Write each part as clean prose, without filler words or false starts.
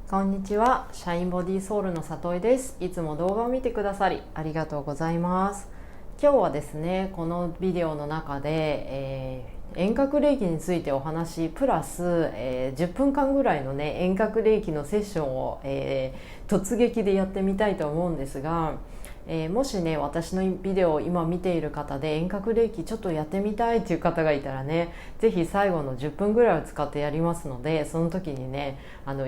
こんにちは、シャインボディソウルの里井です。いつも動画を見てくださりありがとうございます。今日はですね、このビデオの中で、遠隔霊気についてお話プラス、10分間ぐらいのね遠隔霊気のセッションを、突撃でやってみたいと思うんですが、もしね私のビデオを今見ている方で遠隔霊気ちょっとやってみたいっていう方がいたらね、ぜひ最後の10分ぐらいを使ってやりますので、その時にね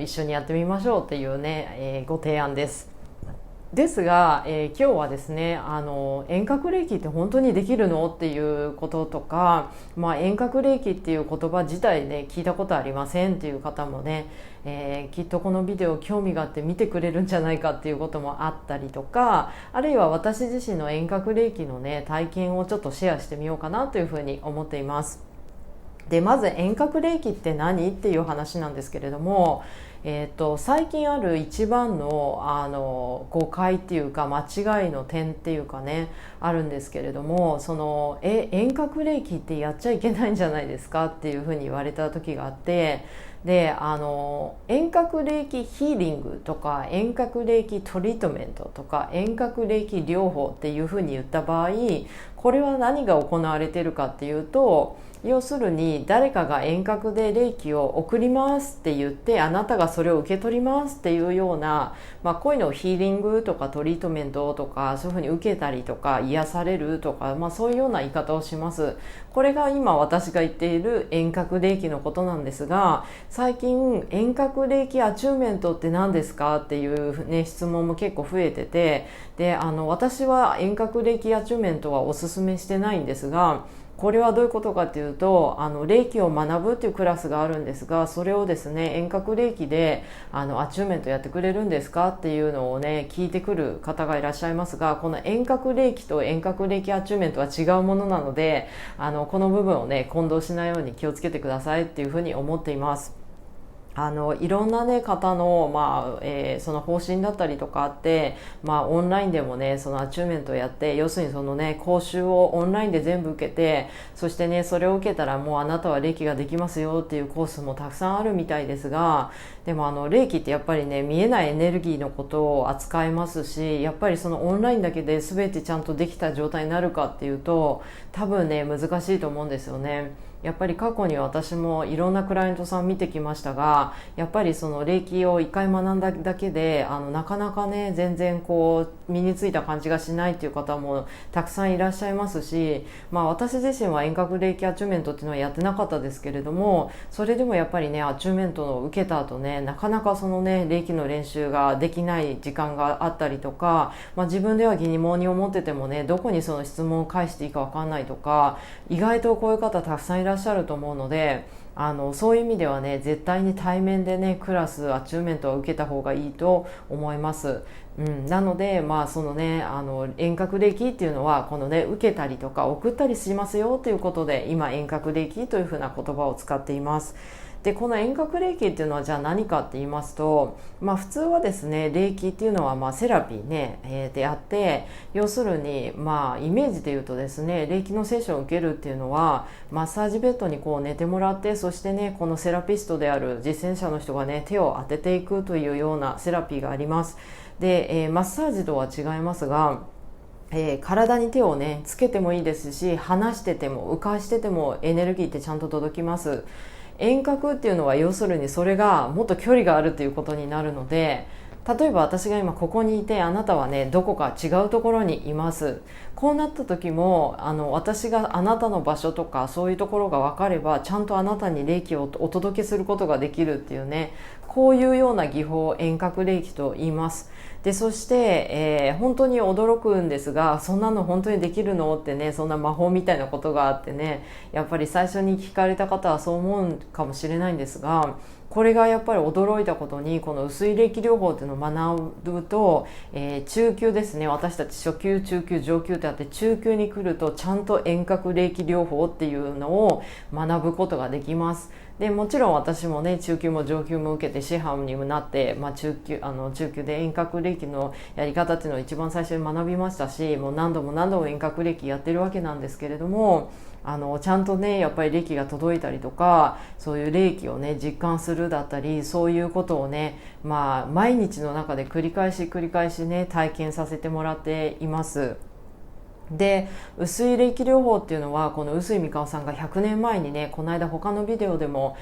一緒にやってみましょうっていうね、ご提案です。ですが、今日はですね遠隔霊気って本当にできるのっていうこととか、遠隔霊気っていう言葉自体ね聞いたことありませんっていう方もね、きっとこのビデオ興味があって見てくれるんじゃないかっていうこともあったりとか、あるいは私自身の遠隔霊気のね体験をちょっとシェアしてみようかなというふうに思っています。でまず遠隔霊気って何っていう話なんですけれども、最近ある一番の、誤解っていうか間違いの点っていうかねあるんですけれども、遠隔霊気ってやっちゃいけないんじゃないですかっていうふうに言われた時があって、で遠隔霊気ヒーリングとか遠隔霊気トリートメントとか遠隔霊気療法っていうふうに言った場合、これは何が行われているかっていうと、要するに誰かが遠隔で霊気を送りますって言って、あなたがそれを受け取りますっていうような、こういうのをヒーリングとかトリートメントとかそういうふうに受けたりとか癒されるとか、そういうような言い方をします。これが今私が言っている遠隔霊気のことなんですが、最近遠隔霊気アチューメントって何ですかっていう、ね、質問も結構増えてて、で私は遠隔霊気アチューメントはおすすめしてないんですが、これはどういうことかというと、霊気を学ぶっていうクラスがあるんですが、それをですね遠隔霊気でアチューメントやってくれるんですかっていうのをね聞いてくる方がいらっしゃいますが、この遠隔霊気と遠隔霊気アチューメントは違うものなので、この部分をね混同しないように気をつけてくださいっていうふうに思っています。いろんな、ね、方の、その方針だったりとかあって、オンラインでもねそのアチューメントをやって、要するにそのね講習をオンラインで全部受けて、そしてねそれを受けたらもうあなたは霊気ができますよっていうコースもたくさんあるみたいですが、でも霊気ってやっぱりね見えないエネルギーのことを扱いますし、やっぱりそのオンラインだけで全てちゃんとできた状態になるかっていうと多分ね難しいと思うんですよね。やっぱり過去に私もいろんなクライアントさん見てきましたが、やっぱりその霊気を一回学んだだけでなかなかね全然こう身についた感じがしないっていう方もたくさんいらっしゃいますし、私自身は遠隔霊気アチューメントっていうのはやってなかったですけれども、それでもやっぱりねアチューメントを受けた後ね、なかなかそのね霊気の練習ができない時間があったりとか、自分では疑問に思っててもねどこにその質問を返していいか分かんないとか、意外とこういう方たくさんいらっしゃると思うので、そういう意味ではね絶対に対面でねクラスアチューメントを受けた方がいいと思います。なので、そのね遠隔霊気っていうのはこのね受けたりとか送ったりしますよということで、今遠隔霊気というふうな言葉を使っています。でこの遠隔霊気っていうのはじゃあ何かって言いますと、普通はですね霊気っていうのはセラピーね、であって、要するにイメージで言うとですね、霊気のセッションを受けるっていうのはマッサージベッドにこう寝てもらって、そしてねこのセラピストである実践者の人がね手を当てていくというようなセラピーがあります。で、マッサージとは違いますが、体に手をねつけてもいいですし、離してても浮かしててもエネルギーってちゃんと届きます。遠隔っていうのは要するにそれがもっと距離があるということになるので、例えば私が今ここにいて、あなたはねどこか違うところにいます。こうなった時も私があなたの場所とかそういうところが分かれば、ちゃんとあなたに霊気をお届けすることができるっていうね、こういうような技法を遠隔霊気と言います。でそして、本当に驚くんですが、そんなの本当にできるのってね、そんな魔法みたいなことがあってね、やっぱり最初に聞かれた方はそう思うかもしれないんですが、これがやっぱり驚いたことに、この薄い霊気療法っていうのを学ぶと、中級ですね、私たち初級中級上級ってあって、中級に来るとちゃんと遠隔霊気療法っていうのを学ぶことができます。でもちろん私もね中級も上級も受けて師範にもなって、中級で遠隔歴のやり方っていうのを一番最初に学びましたし、もう何度も何度も遠隔歴やってるわけなんですけれども、ちゃんとねやっぱり歴が届いたりとか、そういう霊気をね実感するだったり、そういうことをね毎日の中で繰り返しね体験させてもらっています。で、薄い霊気療法っていうのは、この臼井美香さんが100年前にね、この間他のビデオでも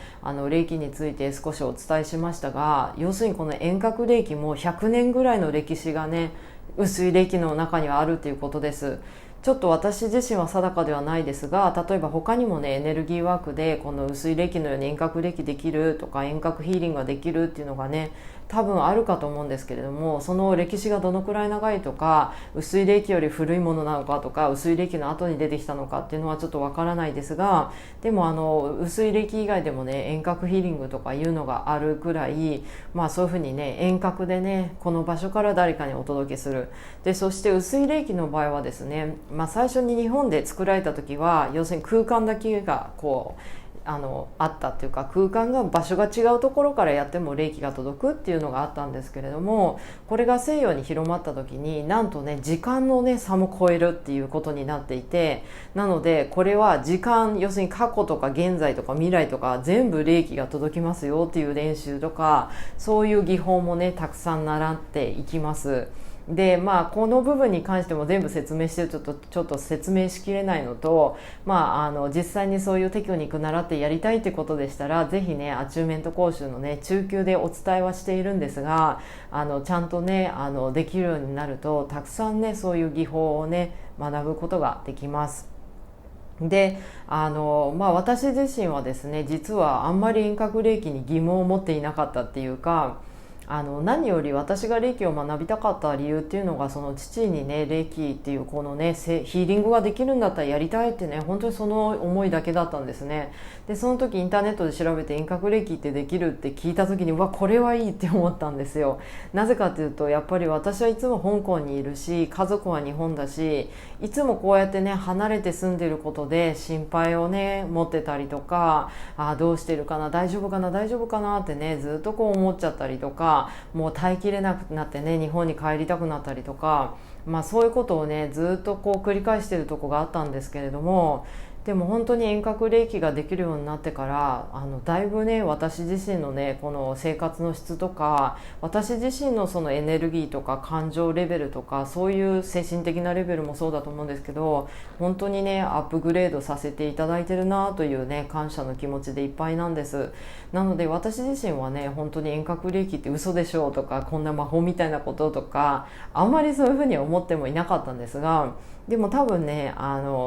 霊気について少しお伝えしましたが、要するにこの遠隔霊気も100年ぐらいの歴史がね薄い霊気の中にはあるということです。ちょっと私自身は定かではないですが、例えば他にもねエネルギーワークでこの薄い霊気のように遠隔霊気できるとか、遠隔ヒーリングができるっていうのがね多分あるかと思うんですけれども、その歴史がどのくらい長いとか、薄い霊気より古いものなのかとか、薄い霊気の後に出てきたのかっていうのはちょっとわからないですが、でも薄い霊気以外でもね遠隔ヒーリングとかいうのがあるくらい、そういうふうにね遠隔でねこの場所から誰かにお届けする。でそして薄い霊気の場合はですね、最初に日本で作られた時は要するに空間だけがこうあったっていうか、空間が場所が違うところからやっても霊気が届くっていうのがあったんですけれども、これが西洋に広まった時になんとね時間のね差も超えるっていうことになっていて、なのでこれは時間、要するに過去とか現在とか未来とか全部霊気が届きますよっていう練習とか、そういう技法もねたくさん習っていきます。でこの部分に関しても全部説明してちょっと説明しきれないのと、実際にそういうテクニック習ってやりたいってことでしたら、ぜひねアチューメント講習のね中級でお伝えはしているんですが、ちゃんとねできるようになるとたくさんねそういう技法をね学ぶことができます。で私自身はですね、実はあんまり遠隔霊気に疑問を持っていなかったっていうか、何より私が霊気を学びたかった理由っていうのが、その父にね霊気っていうこのねヒーリングができるんだったらやりたいってね、本当にその思いだけだったんですね。でその時インターネットで調べて遠隔霊気ってできるって聞いた時に、これはいいって思ったんですよ。なぜかというと、やっぱり私はいつも香港にいるし、家族は日本だし、いつもこうやってね離れて住んでることで心配をね持ってたりとか、どうしてるかな、大丈夫かなってねずっとこう思っちゃったりとか、もう耐えきれなくなってね日本に帰りたくなったりとか、そういうことをねずっとこう繰り返しているとこがあったんですけれども、でも本当に遠隔霊気ができるようになってからだいぶね私自身のねこの生活の質とか、私自身のそのエネルギーとか感情レベルとか、そういう精神的なレベルもそうだと思うんですけど、本当にねアップグレードさせていただいてるなというね感謝の気持ちでいっぱいなんです。なので私自身はね本当に遠隔霊気って嘘でしょうとか、こんな魔法みたいなこととか、あんまりそういうふうには思ってもいなかったんですが、でも多分ね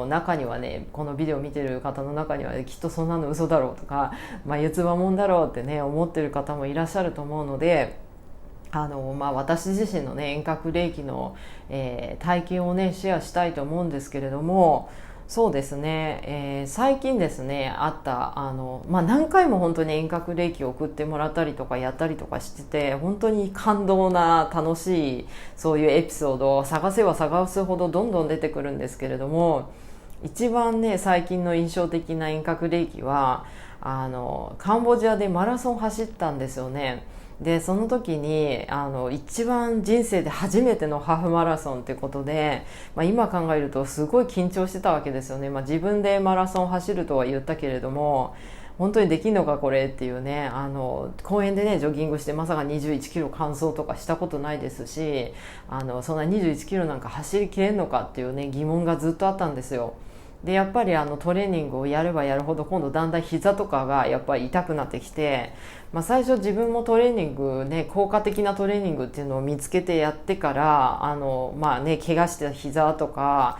中にはねこのビデオを見てる方の中には、きっとそんなの嘘だろうとか、四つ葉もんだろうってね思ってる方もいらっしゃると思うので、私自身のね遠隔霊気の、体験をねシェアしたいと思うんですけれども、そうですね、最近ですねあった何回も本当に遠隔霊気を送ってもらったりとかやったりとかしてて、本当に感動な楽しいそういうエピソードを探せば探すほどどんどん出てくるんですけれども、一番ね最近の印象的な遠隔霊気はカンボジアでマラソン走ったんですよね。でその時に一番人生で初めてのハーフマラソンってことで、今考えるとすごい緊張してたわけですよね。自分でマラソン走るとは言ったけれども、本当にできんのかこれっていうね、公園でねジョギングしてまさか21キロ完走とかしたことないですし、そんな21キロなんか走りきれんのかっていうね疑問がずっとあったんですよ。でやっぱりトレーニングをやればやるほど、今度だんだん膝とかがやっぱり痛くなってきて、最初自分もトレーニングね効果的なトレーニングっていうのを見つけてやってから怪我してた膝とか、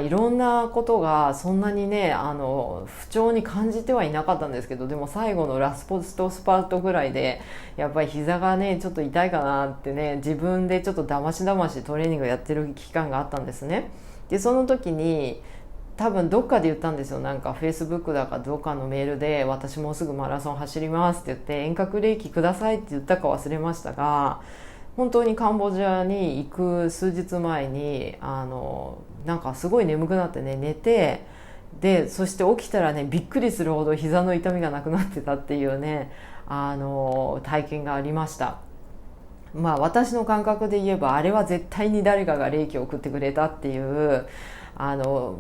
いろんなことがそんなにね不調に感じてはいなかったんですけど、でも最後のラストスパートぐらいでやっぱり膝がねちょっと痛いかなってね、自分でちょっとだましトレーニングをやってる期間があったんですね。でその時に多分どっかで言ったんですよ。なんかフェイスブックだかどっかのメールで、私もうすぐマラソン走りますって言って遠隔霊気くださいって言ったか忘れましたが、本当にカンボジアに行く数日前になんかすごい眠くなってね寝て、でそして起きたらねびっくりするほど膝の痛みがなくなってたっていうね体験がありました。私の感覚で言えばあれは絶対に誰かが霊気を送ってくれたっていう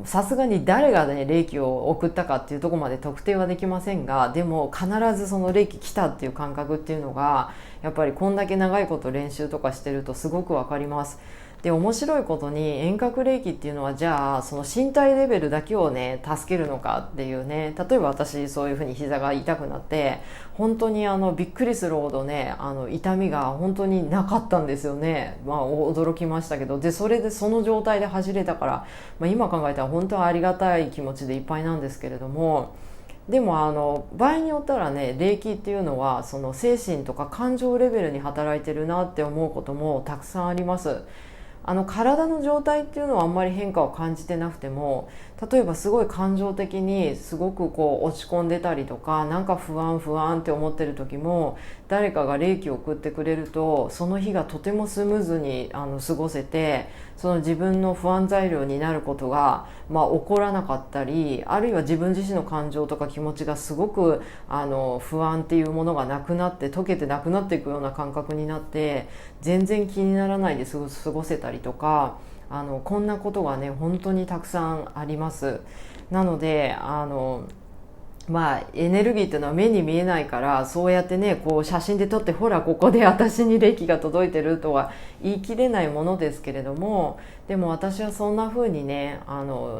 さすがに誰がね霊気を送ったかっていうところまで特定はできませんが、でも必ずその霊気来たっていう感覚っていうのがやっぱりこんだけ長いこと練習とかしてるとすごくわかります。で面白いことに遠隔霊気っていうのはじゃあその身体レベルだけをね助けるのかっていうね、例えば私そういうふうに膝が痛くなって本当にびっくりするほどね痛みが本当になかったんですよね。驚きましたけど、でそれでその状態で走れたから、今考えたら本当はありがたい気持ちでいっぱいなんですけれども、でも場合によったらね霊気っていうのはその精神とか感情レベルに働いてるなって思うこともたくさんあります。体の状態っていうのはあんまり変化を感じてなくても、例えばすごい感情的にすごく落ち込んでたりとか、なんか不安って思ってる時も誰かが霊気を送ってくれるとその日がとてもスムーズに過ごせて、その自分の不安材料になることが、起こらなかったり、あるいは自分自身の感情とか気持ちがすごく不安っていうものがなくなって溶けてなくなっていくような感覚になって全然気にならないで過ごせたりとか、こんなことがね本当にたくさんあります。なのでエネルギーっていうのは目に見えないから、そうやってね写真で撮ってほらここで私に霊気が届いてるとは言い切れないものですけれども、でも私はそんな風にね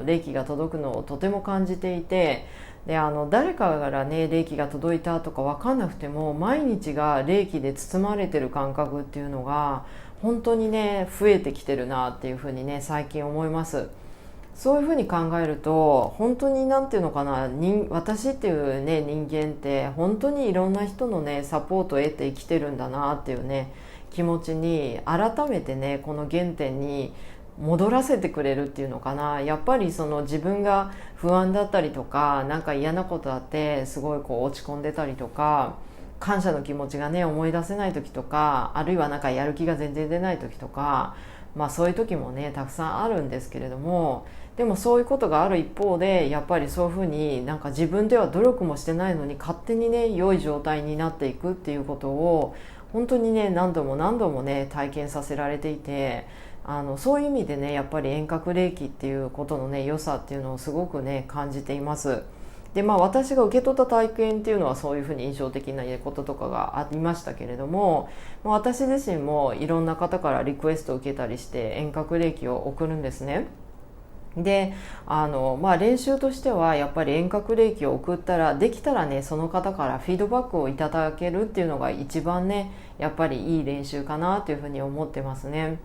霊気が届くのをとても感じていて、で誰かからね霊気が届いたとか分かんなくても毎日が霊気で包まれてる感覚っていうのが本当にね増えてきてるなっていう風にね最近思います。そういうふうに考えると本当になんていうのかな、私っていうね人間って本当にいろんな人のねサポートを得て生きてるんだなっていうね気持ちに改めてねこの原点に戻らせてくれるっていうのかな。やっぱりその自分が不安だったりとか、なんか嫌なことあってすごい落ち込んでたりとか、感謝の気持ちがね思い出せない時とか、あるいはなんかやる気が全然出ない時とか、そういう時もねたくさんあるんですけれども、でもそういうことがある一方でやっぱりそういうふうになんか自分では努力もしてないのに勝手にね良い状態になっていくっていうことを本当にね何度もね体験させられていて、そういう意味でねやっぱり遠隔霊気っていうことのね良さっていうのをすごくね感じています。で私が受け取った体験っていうのはそういうふうに印象的なこととかがありましたけれども、私自身もいろんな方からリクエストを受けたりして遠隔霊気を送るんですね。で練習としてはやっぱり遠隔霊気を送ったらできたらねその方からフィードバックをいただけるっていうのが一番ねやっぱりいい練習かなというふうに思ってますね。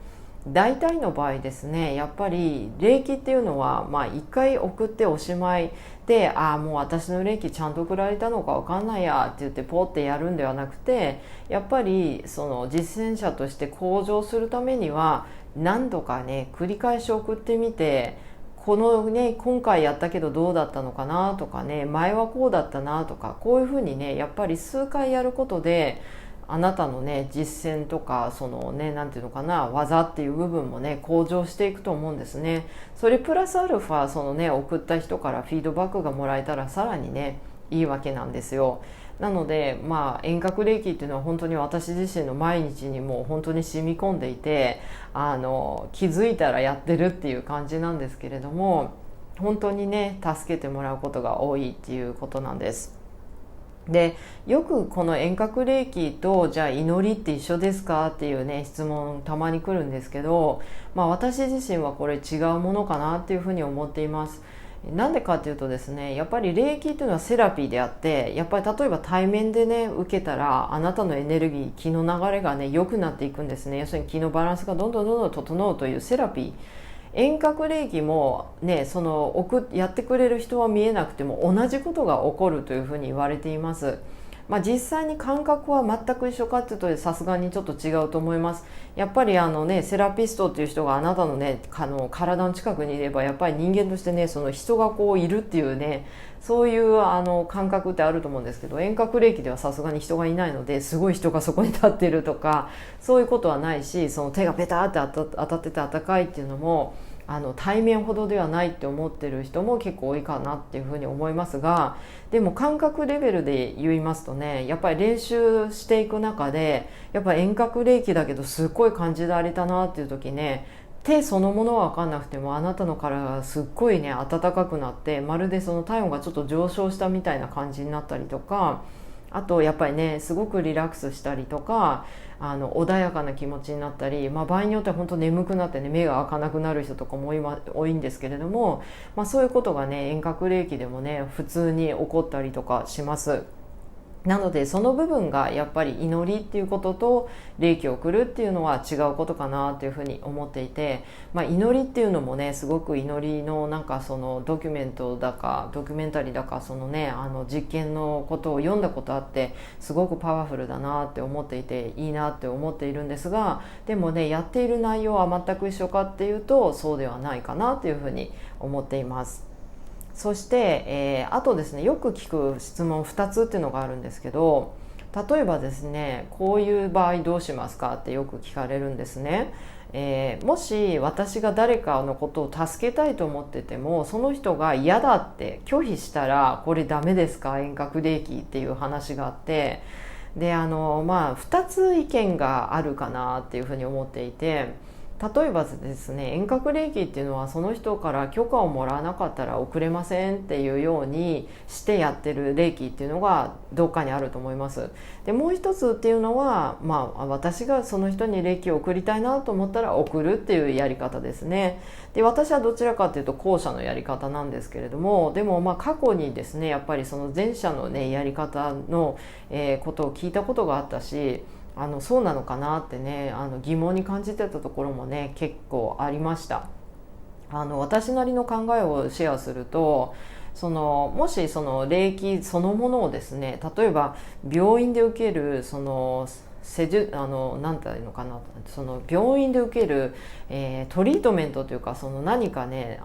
大体の場合ですねやっぱり霊気っていうのは一回送っておしまいで、もう私の霊気ちゃんと送られたのか分かんないやって言ってポッてやるんではなくて、やっぱりその実践者として向上するためには何度かね繰り返し送ってみて、このね今回やったけどどうだったのかなとかね、前はこうだったなとか、こういうふうにねやっぱり数回やることであなたのね実践とかそのねなんていうのかな技っていう部分もね向上していくと思うんですね。それプラスアルファそのね送った人からフィードバックがもらえたらさらにねいいわけなんですよ。なので遠隔霊気っていうのは本当に私自身の毎日にもう本当に染み込んでいて、気づいたらやってるっていう感じなんですけれども、本当にね助けてもらうことが多いっていうことなんです。でよくこの遠隔霊気とじゃあ祈りって一緒ですかっていうね質問たまに来るんですけど、私自身はこれ違うものかなっていうふうに思っています。なんでかっていうとですね、やっぱり霊気っていうのはセラピーであって、やっぱり例えば対面でね受けたらあなたのエネルギー気の流れがね良くなっていくんですね。要するに気のバランスがどんどん整うというセラピー。遠隔霊気もねやってくれる人は見えなくても同じことが起こるというふうに言われています。実際に感覚は全く一緒かっていうとさすがにちょっと違うと思います。やっぱりセラピストっていう人があなたのね体の近くにいれば、やっぱり人間としてねその人がいるっていうねそういう感覚ってあると思うんですけど、遠隔霊気ではさすがに人がいないのですごい人がそこに立ってるとかそういうことはないし、その手がペターって当たってて暖かいっていうのも対面ほどではないって思ってる人も結構多いかなっていうふうに思いますが、でも感覚レベルで言いますとね、やっぱり練習していく中でやっぱ遠隔霊気だけどすっごい感じられたなっていう時ね、手そのものは分かんなくてもあなたの体がすっごいね温かくなって、まるでその体温がちょっと上昇したみたいな感じになったりとか、あとやっぱりねすごくリラックスしたりとか、穏やかな気持ちになったり、場合によっては本当眠くなってね目が開かなくなる人とかも多いんですけれども、そういうことがね遠隔霊気でもね普通に起こったりとかします。なのでその部分がやっぱり祈りっていうことと霊気を送るっていうのは違うことかなというふうに思っていて、祈りっていうのもねすごく祈りのなんかそのドキュメンタリーだかそのね実験のことを読んだことあって、すごくパワフルだなって思っていていいなって思っているんですが、でもねやっている内容は全く一緒かっていうとそうではないかなというふうに思っています。そして、あとですね、よく聞く質問2つっていうのがあるんですけど、例えばですね、こういう場合どうしますかってよく聞かれるんですね。もし私が誰かのことを助けたいと思っててもその人が嫌だって拒否したらこれダメですか、遠隔霊気っていう話があって、で2つ意見があるかなっていうふうに思っていて、例えばですね、遠隔霊気っていうのはその人から許可をもらわなかったら送れませんっていうようにしてやってる霊気っていうのがどっかにあると思います。でもう一つっていうのは、私がその人に霊気を送りたいなと思ったら送るっていうやり方ですね。で私はどちらかというと後者のやり方なんですけれども、でも過去にですねやっぱりその前者のねやり方の、ことを聞いたことがあったし、そうなのかなってね疑問に感じてたところもね結構ありました。私なりの考えをシェアすると、もしその霊気そのものをですね、例えば病院で受けるそのなんていうのかな、その病院で受ける、トリートメントというか、その何かね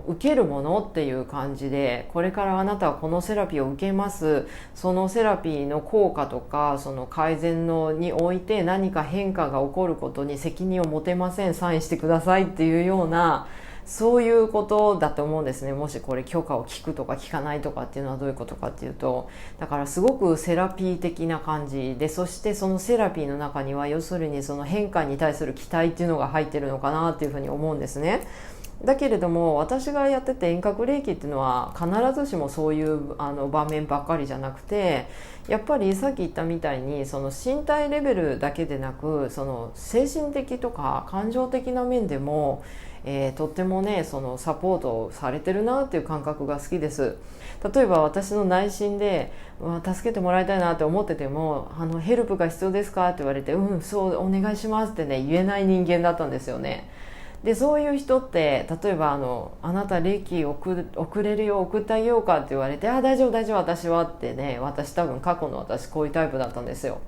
受けるものっていう感じで、これからあなたはこのセラピーを受けます、そのセラピーの効果とかその改善のにおいて何か変化が起こることに責任を持てません、サインしてくださいっていうような、そういうことだと思うんですね。もしこれ許可を聞くとか聞かないとかっていうのはどういうことかっていうと、だからすごくセラピー的な感じで、そしてそのセラピーの中には要するにその変化に対する期待っていうのが入ってるのかなっていうふうに思うんですね。だけれども私がやってて遠隔霊気っていうのは必ずしもそういう場面ばっかりじゃなくて、やっぱりさっき言ったみたいにその身体レベルだけでなく、その精神的とか感情的な面でもとってもねそのサポートされてるなっていう感覚が好きです。例えば私の内心で助けてもらいたいなって思っててもヘルプが必要ですかって言われて、そうお願いしますってね言えない人間だったんですよね。でそういう人って例えばあなた霊気送れるよ、送ってあげようかって言われて、大丈夫大丈夫私はってね、私多分過去の私こういうタイプだったんですよ。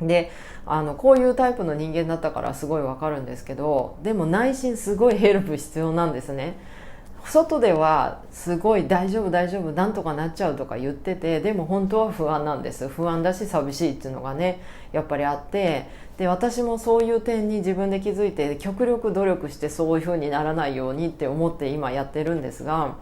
でこういうタイプの人間だったからすごいわかるんですけど、でも内心すごいヘルプ必要なんですね。外ではすごい大丈夫大丈夫なんとかなっちゃうとか言ってて、でも本当は不安なんです。不安だし寂しいっていうのがねやっぱりあって、で私もそういう点に自分で気づいて極力努力してそういう風にならないようにって思って今やってるんですが、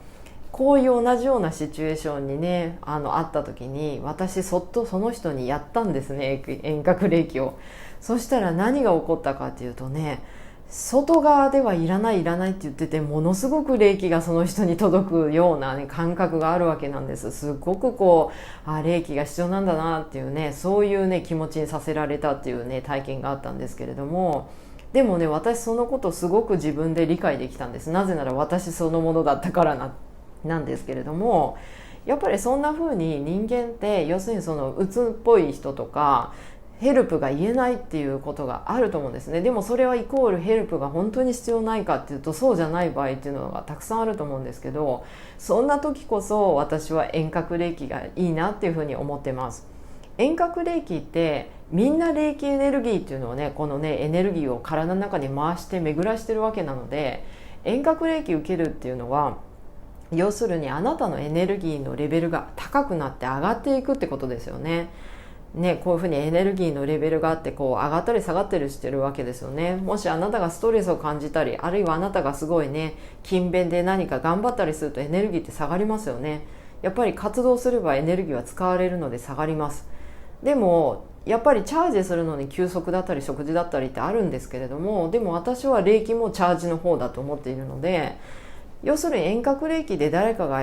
こういう同じようなシチュエーションにねあった時に私そっとその人にやったんですね、遠隔霊気を。そしたら何が起こったかっていうとね、外側ではいらないいらないって言っててものすごく霊気がその人に届くような、ね、感覚があるわけなんです。すごくこう霊気が必要なんだなっていうね、そういうね気持ちにさせられたっていうね体験があったんですけれども、でもね私そのことすごく自分で理解できたんです。なぜなら私そのものだったからなんですけれども、やっぱりそんな風に人間って要するにその鬱っぽい人とかヘルプが言えないっていうことがあると思うんですね。でもそれはイコールヘルプが本当に必要ないかっていうとそうじゃない場合っていうのがたくさんあると思うんですけど、そんな時こそ私は遠隔霊気がいいなっていうふうに思ってます。遠隔霊気ってみんな霊気エネルギーっていうのをね、このねエネルギーを体の中に回して巡らしてるわけなので、遠隔霊気受けるっていうのは要するにあなたのエネルギーのレベルが高くなって上がっていくってことですよね。ね、こういうふうにエネルギーのレベルがあってこう上がったり下がったりしてるわけですよね。もしあなたがストレスを感じたり、あるいはあなたがすごいね勤勉で何か頑張ったりするとエネルギーって下がりますよね。やっぱり活動すればエネルギーは使われるので下がります。でもやっぱりチャージするのに休息だったり食事だったりってあるんですけれども、でも私は霊気もチャージの方だと思っているので、要するに遠隔霊気で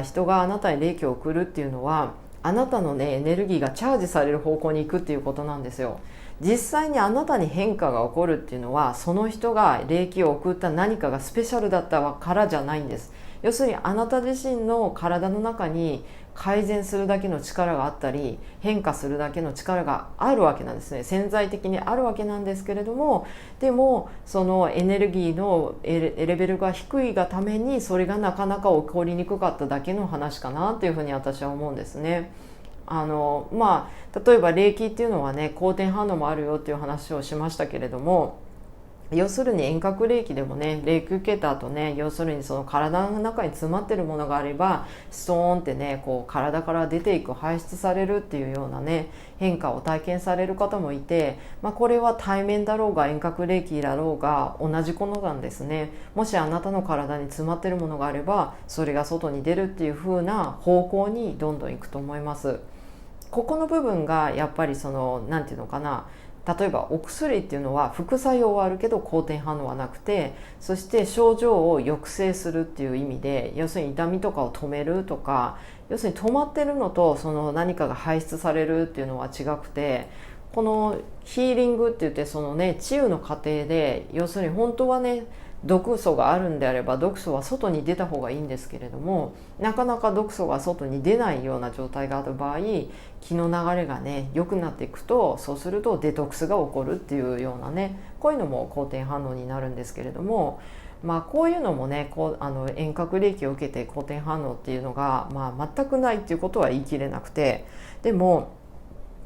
人があなたに霊気を送るっていうのは、あなたのねエネルギーがチャージされる方向に行くっていうことなんですよ。実際にあなたに変化が起こるっていうのは、その人が霊気を送った何かがスペシャルだったからじゃないんです。要するにあなた自身の体の中に改善するだけの力があったり、変化するだけの力があるわけなんですね。潜在的にあるわけなんですけれども、でもそのエネルギーのレベルが低いがために、それがなかなか起こりにくかっただけの話かなというふうに私は思うんですね。例えば霊気っていうのはね、好転反応もあるよっていう話をしましたけれども、要するに遠隔霊気でもね、霊気受けた後ね、要するにその体の中に詰まってるものがあればストーンってねこう体から出ていく、排出されるっていうようなね変化を体験される方もいて、これは対面だろうが遠隔霊気だろうが同じことなんですね。もしあなたの体に詰まってるものがあれば、それが外に出るっていう風な方向にどんどんいくと思います。ここの部分がやっぱりそのなんていうのかな、例えばお薬っていうのは副作用はあるけど好転反応はなくて、そして症状を抑制するっていう意味で、要するに痛みとかを止めるとか、要するに止まってるのとその何かが排出されるっていうのは違くて、このヒーリングって言ってそのね治癒の過程で、要するに本当はね毒素があるんであれば毒素は外に出た方がいいんですけれども、なかなか毒素が外に出ないような状態がある場合、気の流れがね良くなっていくと、そうするとデトックスが起こるっていうようなね、こういうのも好転反応になるんですけれども、こういうのもね遠隔霊気を受けて好転反応っていうのが、全くないっていうことは言い切れなくて、でも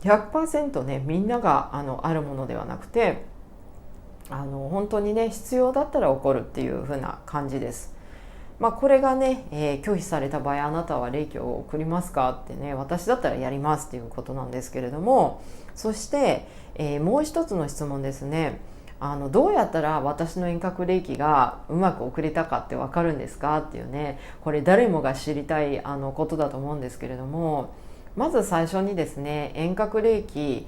100% ねみんながあるものではなくて、本当にね必要だったら起こるっていう風な感じです。これがね、拒否された場合、あなたは霊気を送りますかってね、私だったらやりますっていうことなんですけれども、そして、もう一つの質問ですね。どうやったら私の遠隔霊気がうまく送れたかって分かるんですかっていうね、これ誰もが知りたいことだと思うんですけれども、まず最初にですね、遠隔霊気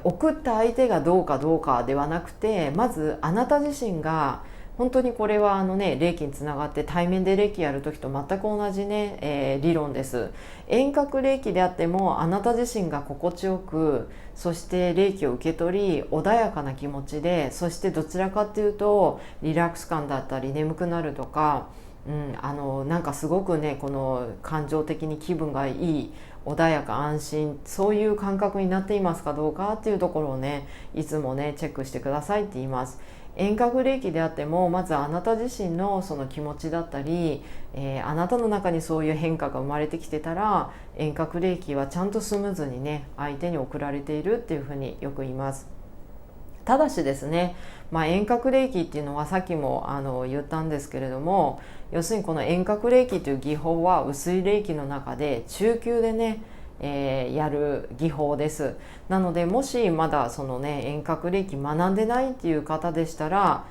送った相手がどうかどうかではなくて、まずあなた自身が本当にこれは霊気につながって、対面で霊気やる時と全く同じね、理論です。遠隔霊気であってもあなた自身が心地よく、そして霊気を受け取り穏やかな気持ちで、そしてどちらかっていうとリラックス感だったり眠くなるとか、なんかすごくねこの感情的に気分がいい、穏やか安心、そういう感覚になっていますかどうかっていうところをねいつもねチェックしてくださいって言います。遠隔霊気であっても、まずあなた自身のその気持ちだったり、あなたの中にそういう変化が生まれてきてたら、遠隔霊気はちゃんとスムーズにね相手に送られているっていうふうによく言います。ただしですね、遠隔霊気っていうのはさっきも言ったんですけれども、要するにこの遠隔霊気という技法は薄い霊気の中で中級でね、やる技法です。なのでもしまだそのね遠隔霊気学んでないっていう方でしたら、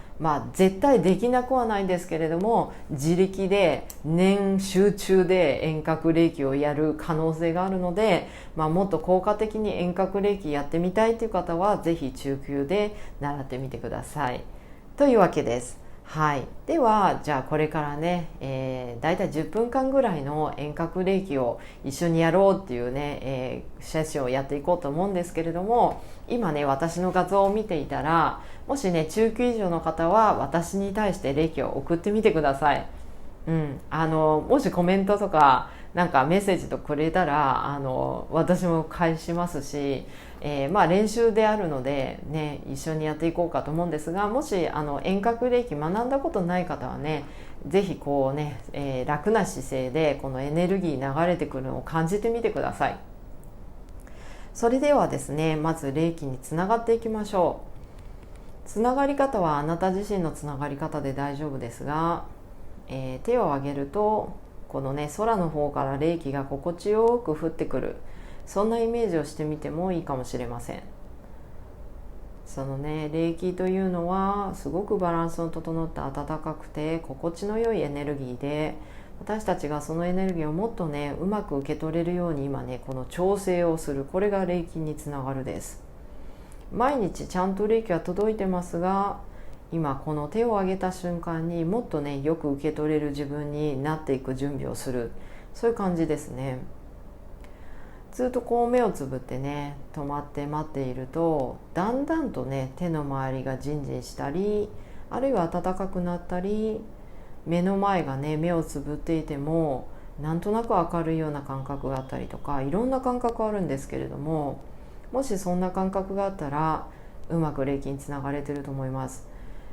絶対できなくはないんですけれども、自力で年集中で遠隔霊気をやる可能性があるので、もっと効果的に遠隔霊気やってみたいという方はぜひ中級で習ってみてくださいというわけです。はい、ではじゃあこれからね、だいたい10分間ぐらいの遠隔霊気を一緒にやろうっていうね、セッションをやっていこうと思うんですけれども、今ね私の画像を見ていたら、もしね中級以上の方は私に対して霊気を送ってみてください。もしコメントとかなんかメッセージとくれたら私も返しますし、練習であるので、ね、一緒にやっていこうかと思うんですが、もし遠隔霊気学んだことない方はね、ぜひこうね、楽な姿勢でこのエネルギー流れてくるのを感じてみてください。それではですね、まず霊気につながっていきましょう。つながり方はあなた自身のつながり方で大丈夫ですが、手を挙げるとこのね空の方から霊気が心地よく降ってくる、そんなイメージをしてみてもいいかもしれません。そのね、霊気というのはすごくバランスの整った温かくて心地の良いエネルギーで、私たちがそのエネルギーをもっとねうまく受け取れるように今ねこの調整をする、これが霊気につながるです。毎日ちゃんと霊気は届いてますが、今この手を挙げた瞬間にもっとねよく受け取れる自分になっていく準備をする、そういう感じですね。ずっとこう目をつぶってね止まって待っていると、だんだんとね手の周りがジンジンしたり、あるいは暖かくなったり、目の前がね目をつぶっていてもなんとなく明るいような感覚があったりとか、いろんな感覚あるんですけれども、もしそんな感覚があったらうまく霊気につながれてると思います。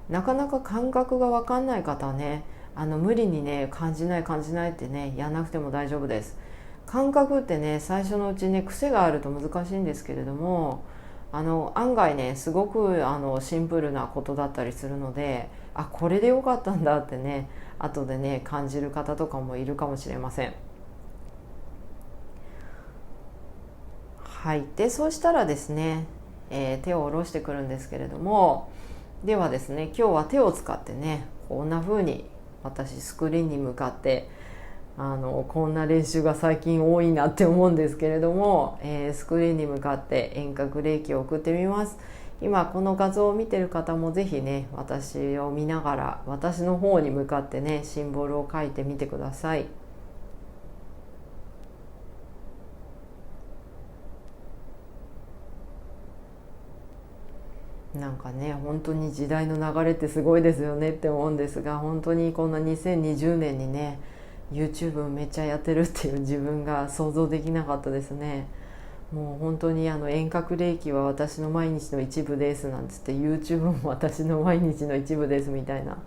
なかなか感覚が分かんない方はね、無理にね感じないってねやんなくても大丈夫です。感覚ってね最初のうちね癖があると難しいんですけれども、案外ねすごくシンプルなことだったりするので、これでよかったんだってね後でね感じる方とかもいるかもしれません。はい、でそうしたらですね、手を下ろしてくるんですけれども、ではですね今日は手を使ってねこんな風に私スクリーンに向かってこんな練習が最近多いなって思うんですけれども、スクリーンに向かって遠隔霊気を送ってみます。今この画像を見てる方もぜひね私を見ながら私の方に向かってねシンボルを書いてみてください。なんかね本当に時代の流れってすごいですよねって思うんですが、本当にこんな2020年にね YouTube めっちゃやってるっていう自分が想像できなかったですね。もう本当に遠隔霊気は私の毎日の一部ですなんつって、 YouTube も私の毎日の一部ですみたいな、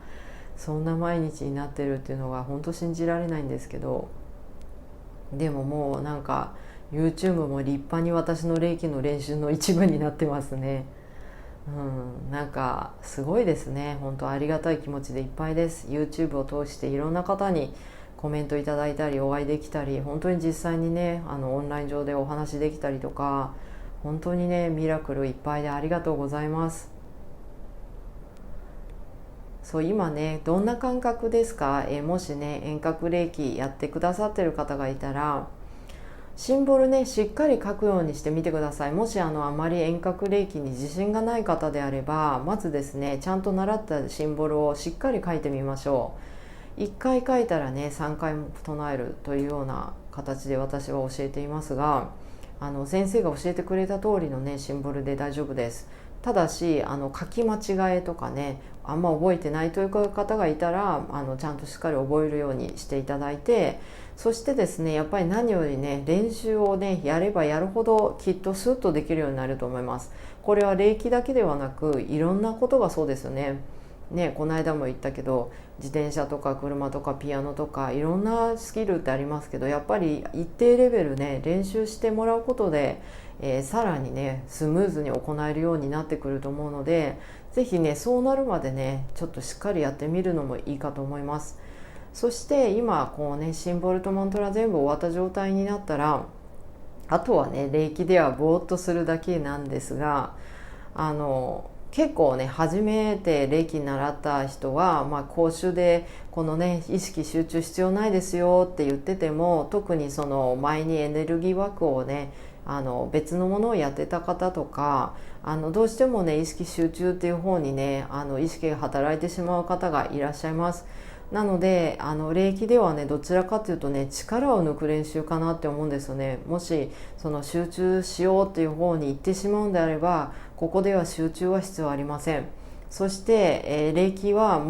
そんな毎日になってるっていうのが本当信じられないんですけど、でももうなんか YouTube も立派に私の霊気の練習の一部になってますね。なんかすごいですね。本当ありがたい気持ちでいっぱいです。 YouTube を通していろんな方にコメントいただいたりお会いできたり、本当に実際にねオンライン上でお話できたりとか、本当にねミラクルいっぱいでありがとうございます。そう今ねどんな感覚ですか？もしね遠隔霊気やってくださってる方がいたら、シンボルねしっかり書くようにしてみてください。もしあまり遠隔霊気に自信がない方であれば、まずですねちゃんと習ったシンボルをしっかり書いてみましょう。1回書いたらね3回も唱えるというような形で私は教えていますが、先生が教えてくれた通りのねシンボルで大丈夫です。ただし書き間違えとかねあんま覚えてないという方がいたらちゃんとしっかり覚えるようにしていただいて、そしてですねやっぱり何よりね練習をねやればやるほどきっとスッとできるようになると思います。これは霊気だけではなくいろんなことがそうですよね。この間も言ったけど自転車とか車とかピアノとかいろんなスキルってありますけど、やっぱり一定レベルね練習してもらうことで、さらにねスムーズに行えるようになってくると思うので、ぜひねそうなるまでねちょっとしっかりやってみるのもいいかと思います。そして今こうねシンボルとマントラ全部終わった状態になったら、あとはね霊気ではぼーっとするだけなんですが、結構ね初めて霊気に習った人は、講習でこのね意識集中必要ないですよって言ってても、特にその前にエネルギー枠をね別のものをやってた方とか、どうしてもね意識集中っていう方にね意識が働いてしまう方がいらっしゃいます。なので霊気ではねどちらかというとね力を抜く練習かなって思うんですよね。もしその集中しようっていう方に行ってしまうんであれば、ここでは集中は必要ありません。そして、霊気は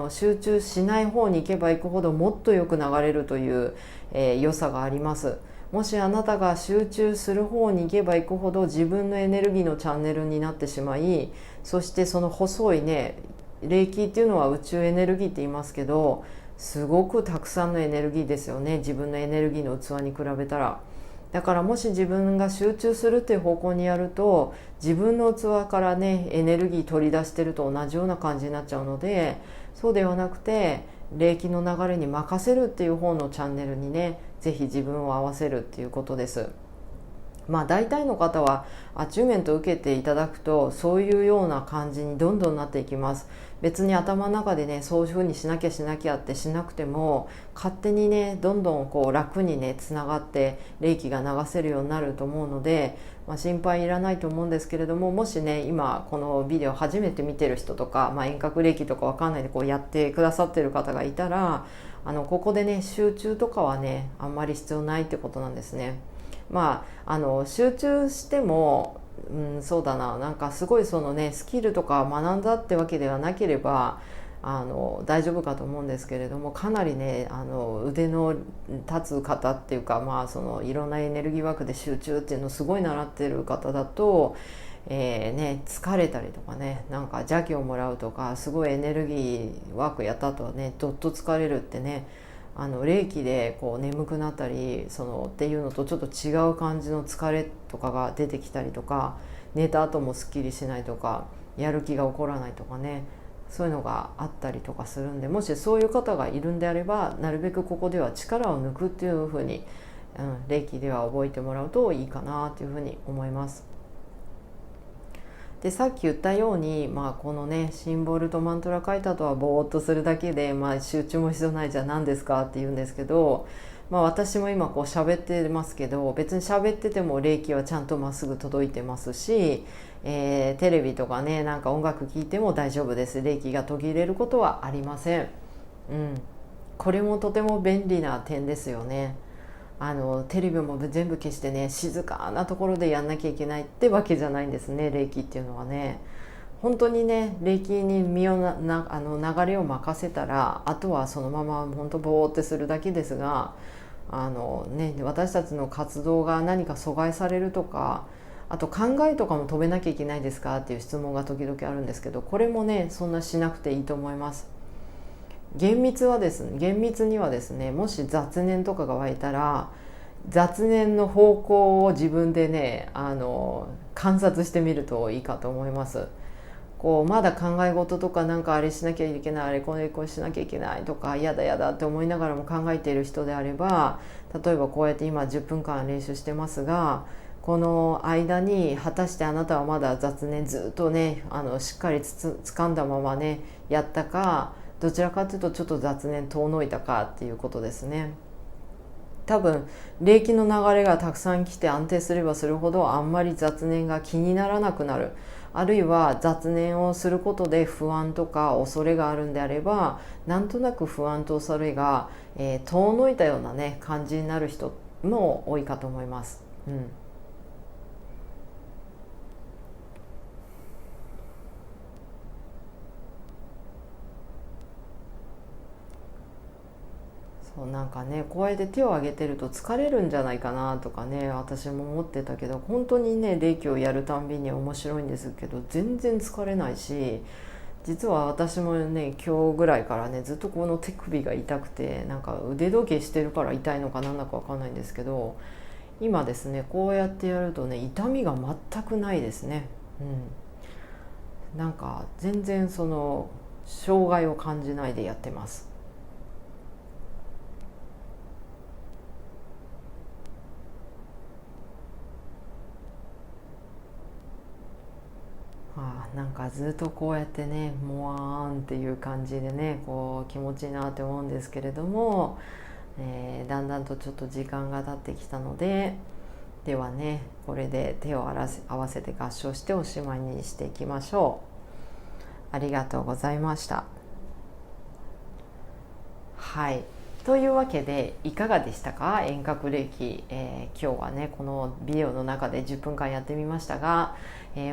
集中しない方に行けば行くほどもっとよく流れるという、良さがあります。もしあなたが集中する方に行けば行くほど自分のエネルギーのチャンネルになってしまい、そしてその細いね霊気っていうのは宇宙エネルギーって言いますけど、すごくたくさんのエネルギーですよね、自分のエネルギーの器に比べたら。だからもし自分が集中するっていう方向にやると、自分の器からねエネルギー取り出してると同じような感じになっちゃうので、そうではなくて霊気の流れに任せるっていう方のチャンネルにねぜひ自分を合わせるっていうことです。大体の方はアチューメントを受けていただくとそういうような感じにどんどんなっていきます。別に頭の中でねそういう風にしなきゃってしなくても勝手にねどんどんこう楽にねつながって霊気が流せるようになると思うので、心配いらないと思うんですけれども、もしね今このビデオ初めて見てる人とか、遠隔霊気とかわかんないでこうやってくださってる方がいたら、ここでね集中とかはねあんまり必要ないってことなんですね。集中しても、そうだな、なんかすごいそのねスキルとか学んだってわけではなければ大丈夫かと思うんですけれども、かなりね腕の立つ方っていうか、そのいろんなエネルギーワークで集中っていうのをすごい習ってる方だと、疲れたりとかね、なんか邪気をもらうとか、すごいエネルギーワークやった後はねどっと疲れるってね、霊気でこう眠くなったりっていうのとちょっと違う感じの疲れとかが出てきたりとか、寝た後もすっきりしないとか、やる気が起こらないとかね、そういうのがあったりとかするんで、もしそういう方がいるんであれば、なるべくここでは力を抜くっていうふうに、霊気では覚えてもらうといいかなというふうに思います。でさっき言ったように、このねシンボルとマントラ書いた後はぼーっとするだけで、集中も必要ない、じゃあ何ですかって言うんですけど、私も今こう喋ってますけど、別に喋ってても霊気はちゃんとまっすぐ届いてますし、テレビとかねなんか音楽聴いても大丈夫です。霊気が途切れることはありません。これもとても便利な点ですよね。テレビも全部消してね静かなところでやんなきゃいけないってわけじゃないんですね、霊気っていうのはね。本当にね霊気に身を流れを任せたら、あとはそのまま本当ボーってするだけですが、私たちの活動が何か阻害されるとか、あと考えとかも飛べなきゃいけないですかっていう質問が時々あるんですけど、これもねそんなしなくていいと思います。厳密にはですね、もし雑念とかが湧いたら、雑念の方向を自分でね観察してみるといいかと思います。こうまだ考え事とか、なんかあれしなきゃいけない、あれこれしなきゃいけないとか、やだやだって思いながらも考えている人であれば、例えばこうやって今10分間練習してますが、この間に果たしてあなたはまだ雑念ずっとねしっかり掴んだままねやったか、どちらかというとちょっと雑念遠のいたかっていうことですね。多分霊気の流れがたくさん来て安定すればするほど、あんまり雑念が気にならなくなる、あるいは雑念をすることで不安とか恐れがあるんであれば、なんとなく不安と恐れが、遠のいたようなね感じになる人も多いかと思います。そう、なんかねこうやって手を挙げてると疲れるんじゃないかなとかね、私も思ってたけど、本当にね霊気をやるたんびに面白いんですけど、全然疲れないし、実は私もね今日ぐらいからねずっとこの手首が痛くて、なんか腕時計してるから痛いのかなんだか分かんないんですけど、今ですねこうやってやるとね痛みが全くないですね。なんか全然その障害を感じないでやってます。なんかずっとこうやってねもわーんっていう感じでねこう気持ちいいなって思うんですけれども、だんだんとちょっと時間が経ってきたので、ではねこれで手を合わせて合掌しておしまいにしていきましょう。ありがとうございました。はい、というわけでいかがでしたか、遠隔霊気。今日はねこのビデオの中で10分間やってみましたが、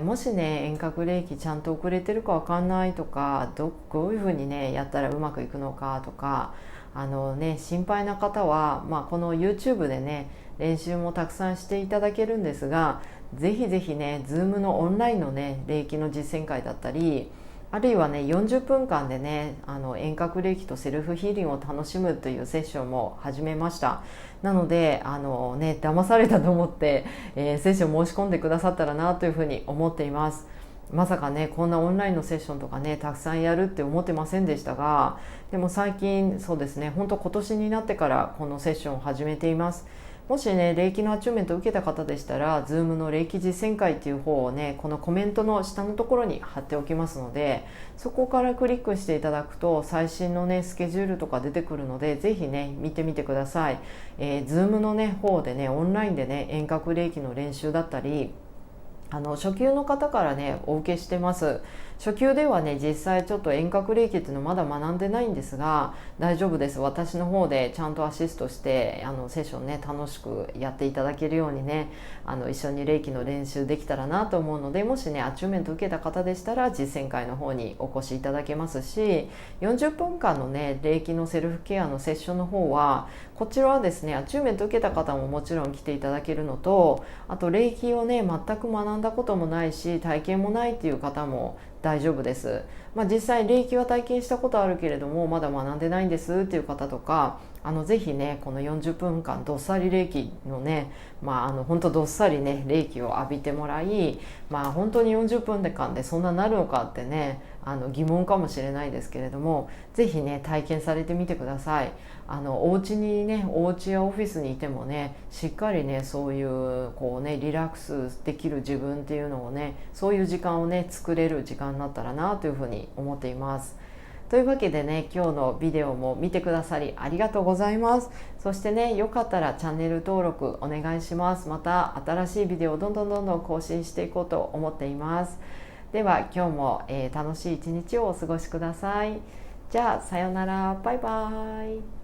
もしね遠隔霊気ちゃんと遅れてるか分かんないとか、どういうふうにねやったらうまくいくのかとか、心配な方は、この YouTube でね練習もたくさんしていただけるんですが、ぜひぜひね Zoom のオンラインのね霊気の実践会だったり、あるいはね40分間でね遠隔霊気とセルフヒーリングを楽しむというセッションも始めました。なので騙されたと思って、セッション申し込んでくださったらなというふうに思っています。まさかねこんなオンラインのセッションとかねたくさんやるって思ってませんでしたが、でも最近そうですね、本当今年になってからこのセッションを始めています。もしね霊気のアチューメントを受けた方でしたら Zoom の霊気実践会っていう方をねこのコメントの下のところに貼っておきますので、そこからクリックしていただくと最新のねスケジュールとか出てくるので、ぜひね見てみてください。Zoom のね方でねオンラインでね遠隔霊気の練習だったり、初級の方からねお受けしてます。初級ではね実際ちょっと遠隔霊気っていうのまだ学んでないんですが、大丈夫です。私の方でちゃんとアシストしてセッションね楽しくやっていただけるようにね一緒に霊気の練習できたらなと思うので、もしねアチューメント受けた方でしたら実践会の方にお越しいただけますし、40分間のね霊気のセルフケアのセッションの方はこちらはですねアチューメント受けた方ももちろん来ていただけるのと、あと霊気をね全く学んだこともないし体験もないっていう方も大丈夫です。実際霊気は体験したことあるけれどもまだ学んでないんですっていう方とか、ぜひねこの40分間どっさり霊気のね本当どっさりね霊気を浴びてもらい、本当に40分間でそんななるのかってね疑問かもしれないですけれども、ぜひね体験されてみてください。お家にねお家やオフィスにいてもねしっかりねそういうこうねリラックスできる自分っていうのをね、そういう時間をね作れる時間になったらなというふうに思っています。というわけでね今日のビデオも見てくださりありがとうございます。そしてねよかったらチャンネル登録お願いします。また新しいビデオをどんどん更新していこうと思っています。では今日も、楽しい一日をお過ごしください。じゃあさようなら、バイバイ。